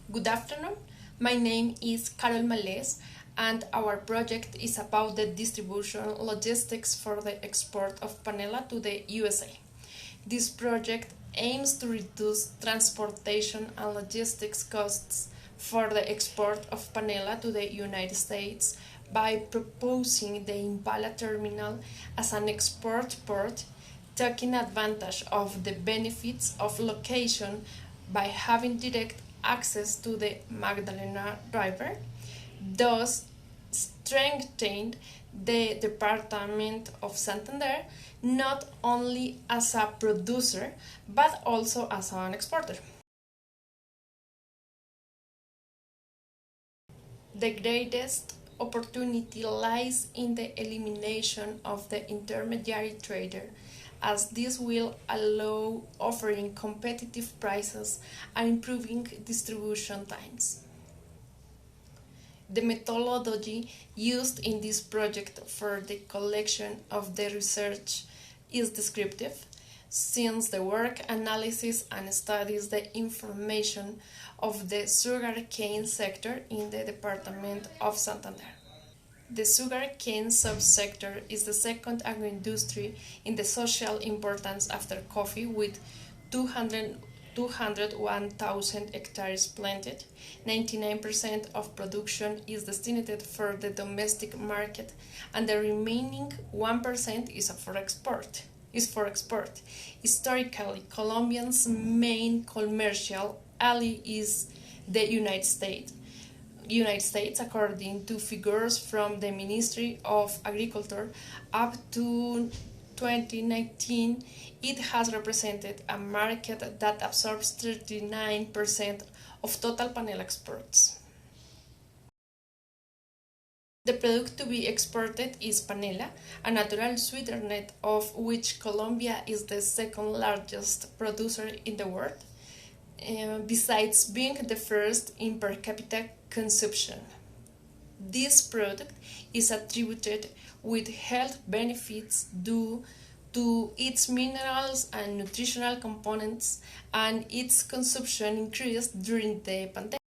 Good afternoon. My name is Carol Males, and our project is about the distribution logistics for the export of panela to the USA. This project aims to reduce transportation and logistics costs for the export of panela to the United States by proposing the Impala terminal as an export port, taking advantage of the benefits of location by having direct access to the Magdalena River, thus strengthened the Department of Santander not only as a producer but also as an exporter. The greatest opportunity lies in the elimination of the intermediary trader, as this will allow offering competitive prices and improving distribution times. The methodology used in this project for the collection of the research is descriptive, since the work analyzes and studies the information of the sugarcane sector in the Department of Santander. The sugarcane subsector is the second agro-industry in the social importance after coffee, with 201,000 hectares planted. 99% of production is destined for the domestic market, and the remaining 1% is for export. Historically, Colombia's main commercial ally is the United States, according to figures from the Ministry of Agriculture. Up to 2019, it has represented a market that absorbs 39% of total panela exports. The product to be exported is panela, a natural sweetener of which Colombia is the second largest producer in the world, besides being the first in per capita consumption. This product is attributed with health benefits due to its minerals and nutritional components, and its consumption increased during the pandemic.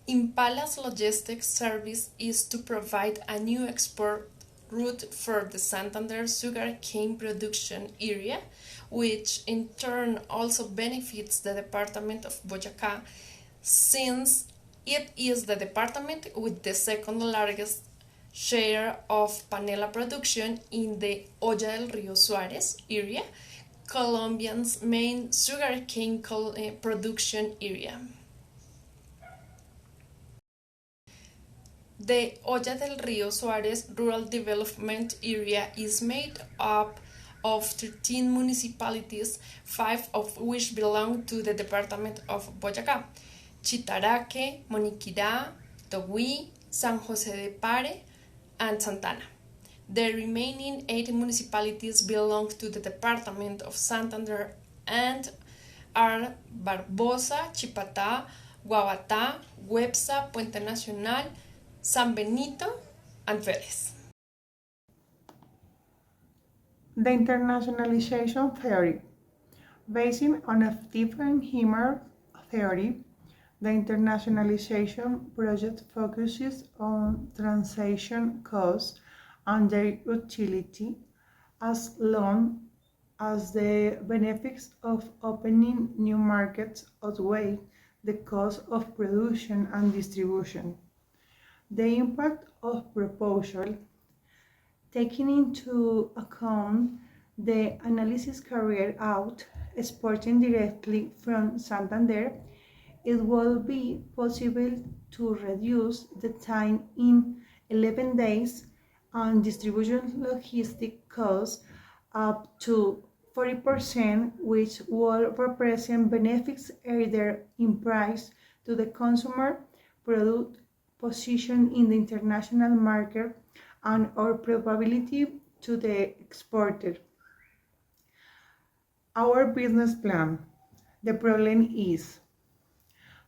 Impala's logistics service is to provide a new export route for the Santander sugarcane production area, which in turn also benefits the Department of Boyacá, since it is the department with the second largest share of panela production in the Olla del Río Suárez area, Colombia's main sugarcane production area. The Olla del Río Suárez Rural Development Area is made up of 13 municipalities, 5 of which belong to the Department of Boyacá: Chitaraque, Moniquirá, Togui, San José de Pare, and Santana. The remaining 8 municipalities belong to the Department of Santander and are Barbosa, Chipatá, Guabatá, Websa, Puente Nacional, San Benito, and Vélez. The internationalization theory. Based on a different Himmer theory, the internationalization project focuses on transaction costs and their utility, as long as the benefits of opening new markets outweigh the cost of production and distribution. The impact of proposal, taking into account the analysis carried out exporting directly from Santander, it will be possible to reduce the time in 11 days and distribution logistic costs up to 40%, which will represent benefits either in price to the consumer, product position in the international market, and or probability to the exporter. Our business plan. The problem is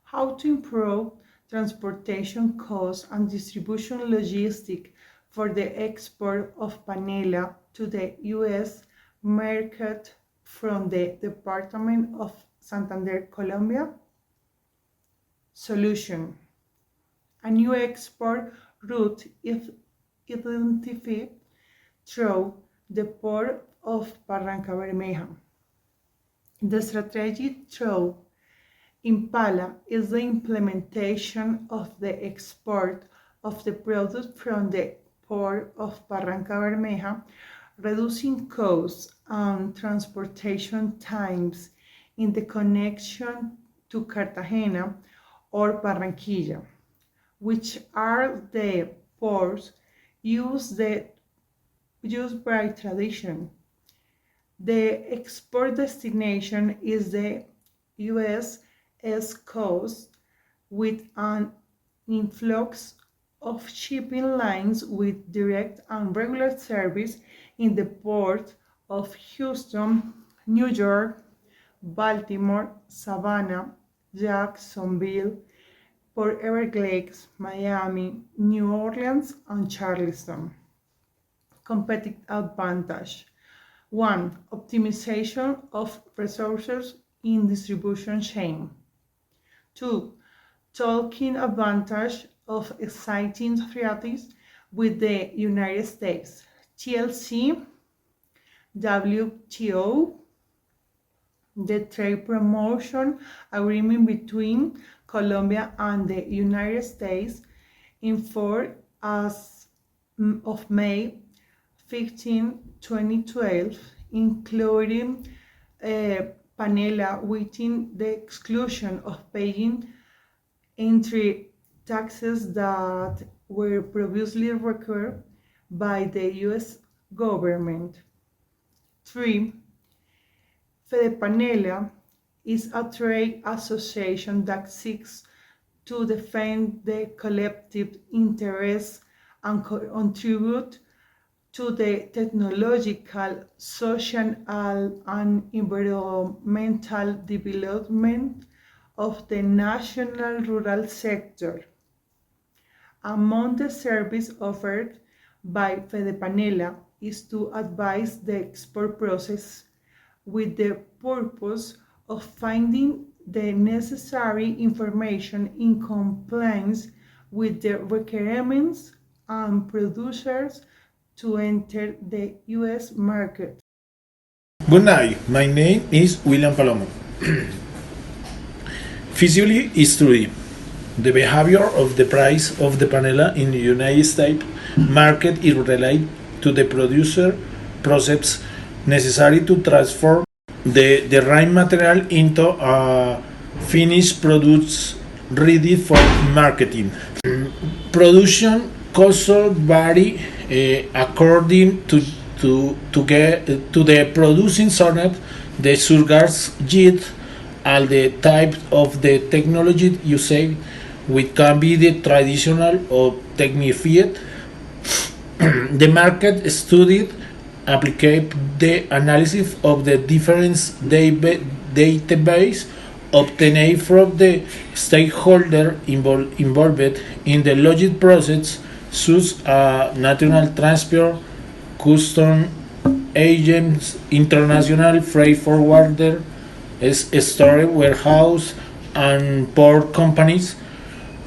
how to improve transportation costs and distribution logistics for the export of panela to the U.S. market from the Department of Santander, Colombia. Solution. A new export route is identified through the port of Barranca Bermeja. The strategy through Impala is the implementation of the export of the product from the port of Barranca Bermeja, reducing costs and transportation times in the connection to Cartagena or Barranquilla, which are the ports used by tradition. The export destination is the U.S. Coast, with an influx of shipping lines with direct and regular service in the port of Houston, New York, Baltimore, Savannah, Jacksonville, Port Everglades, Miami, New Orleans, and Charleston. Competitive advantage. 1. Optimization of resources in distribution chain. 2. Talking advantage of exciting treaties with the United States, TLC, WTO, the trade promotion agreement between Colombia and the United States in force as of May 15, 2012, including panela within the exclusion of paying entry taxes that were previously required by the U.S. government. 3. FEDEPANELA is a trade association that seeks to defend the collective interests and contribute to the technological, social, and environmental development of the national rural sector. Among the services offered by FEDEPANELA is to advise the export process with the purpose of finding the necessary information in compliance with the requirements and producers to enter the U.S. market. Good night. My name is William Palomo. Feasibility study. The behavior of the price of the panela in the United States market is related to the producer process necessary to transform the raw material into a finished products ready for marketing. Production costs vary according to the producing zone, the surface yield, and the type of the technology used, which can be the traditional or technified. The market studied applicate the analysis of the different database obtained from the stakeholder involved in the logistic process, such as national transport, custom agents, international freight forwarder, storage warehouse, and port companies.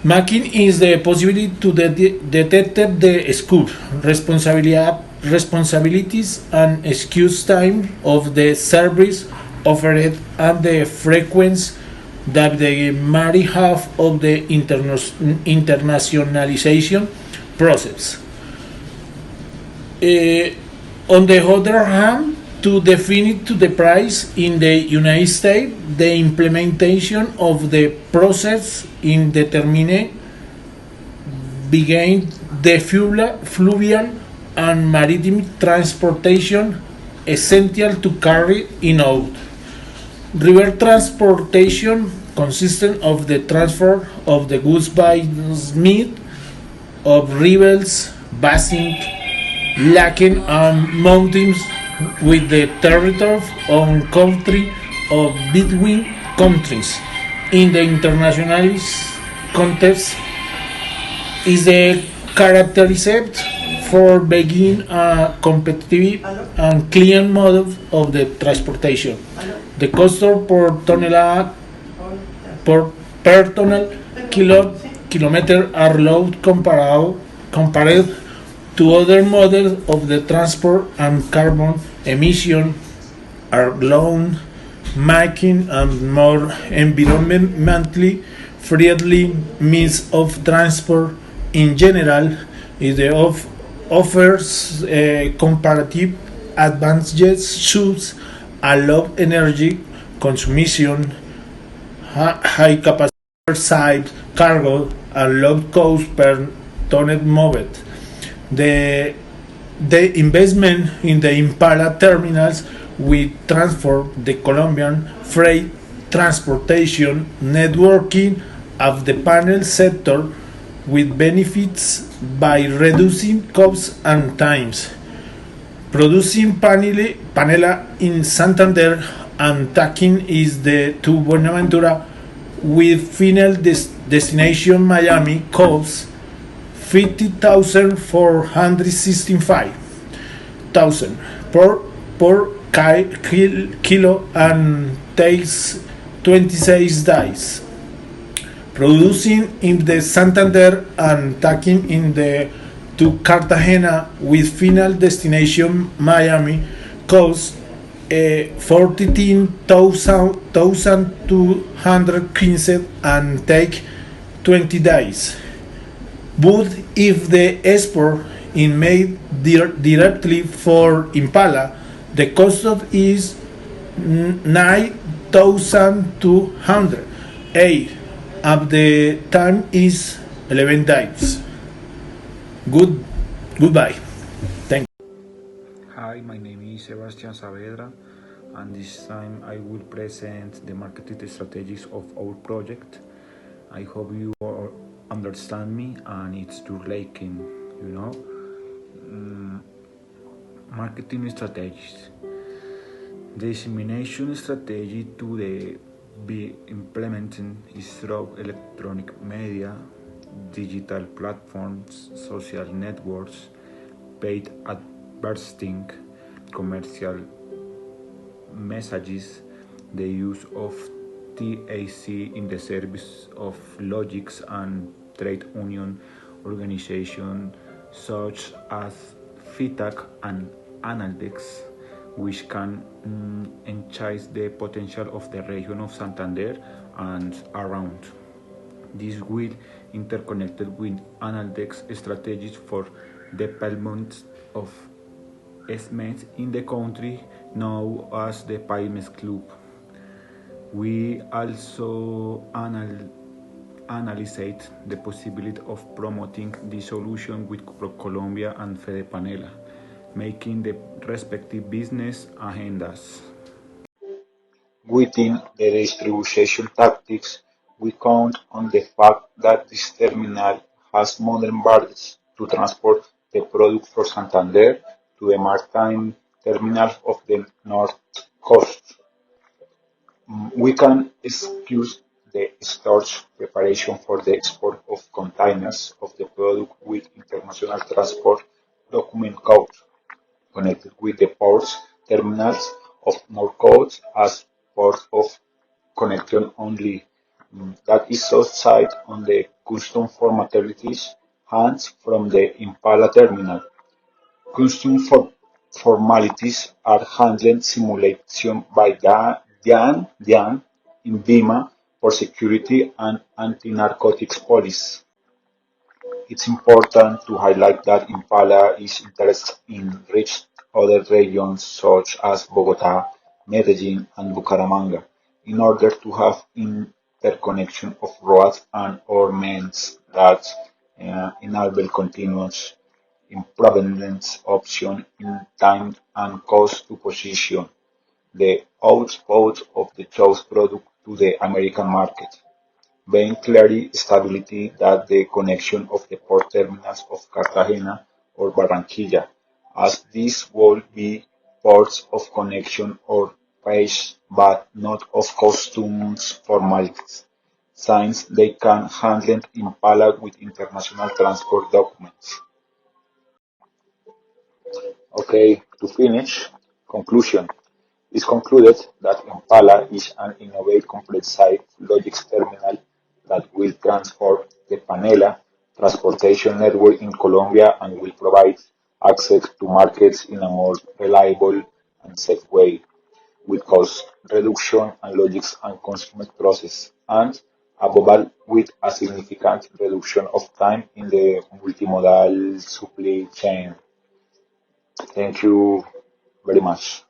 Making is the possibility to detect the scope, responsibilities, and excuse time of the service offered and the frequency that they may have of the internationalization process. On the other hand, to define to the price in the United States, the implementation of the process in determining began the fluvial and maritime transportation essential to carry in out. River transportation consistent of the transfer of the goods by means of rivers, basins, lakes, and mountains with the territory on country or between countries. In the international context, is the characterized for being a competitive and clean mode of the transportation. The cost per per tonal kilometer are low compared to other models of the transport, and carbon emission are low, making a more environmentally friendly means of transport in general. It offers comparative advantages such as low energy consumption, high capacity side cargo, and low cost per ton moved. The the investment in the Impala terminals will transform the Colombian freight transportation networking of the panel sector with benefits by reducing costs and times. Producing panela in Santander and taking is the to Buenaventura with final destination Miami costs 50,465,000 per kilo and takes 26 days. Producing in the Santander and taking in the to Cartagena with final destination Miami costs 14,215 and take 20 days. But if the export is made directly for Impala, the cost of is 9,200. At the time is 11 days. Goodbye. Thank you. Hi, my name is Sebastian Saavedra, and this time I will present the marketing strategies of our project. I hope you all understand me and it's too liking, you know. Marketing strategies. The dissemination strategy to be implemented is through electronic media, digital platforms, social networks, paid advertising, commercial messages, the use of TAC in the service of logics and trade union organizations such as FITAC and ANALDEX, which can enhance the potential of the region of Santander and around. This will interconnected with ANALDEX strategies for development of SMEs in the country, known as the Pymes Club. We also analyzed the possibility of promoting this solution with Colombia and Fede Panela, making the respective business agendas. Within the distribution tactics, we count on the fact that this terminal has modern barges to transport the product from Santander to the maritime terminals of the north coast. We can excuse the storage preparation for the export of containers of the product with International Transport Document Code, connected with the ports terminals of more codes as port of connection only. That is outside on the custom formalities hands from the Impala terminal. Custom formalities are handled simulation by Jan in Lima for security and anti-narcotics police. It's important to highlight that Impala is interested in reaching other regions such as Bogotá, Medellín, and Bucaramanga in order to have interconnection of roads and or means that enable continuous improvement option in time and cost to position the output of the chosen product to the American market, being clearly stability that the connection of the port terminals of Cartagena or Barranquilla, as these will be ports of connection or page but not of customs formalities, since they can handle Impala with international transport documents. Okay, to finish, conclusion. It's concluded that Impala is an innovative complex-site logistics terminal that will transform the panela transportation network in Colombia and will provide access to markets in a more reliable and safe way, with cost reduction and logistics and consumer process, and above all, with a significant reduction of time in the multimodal supply chain. Thank you very much.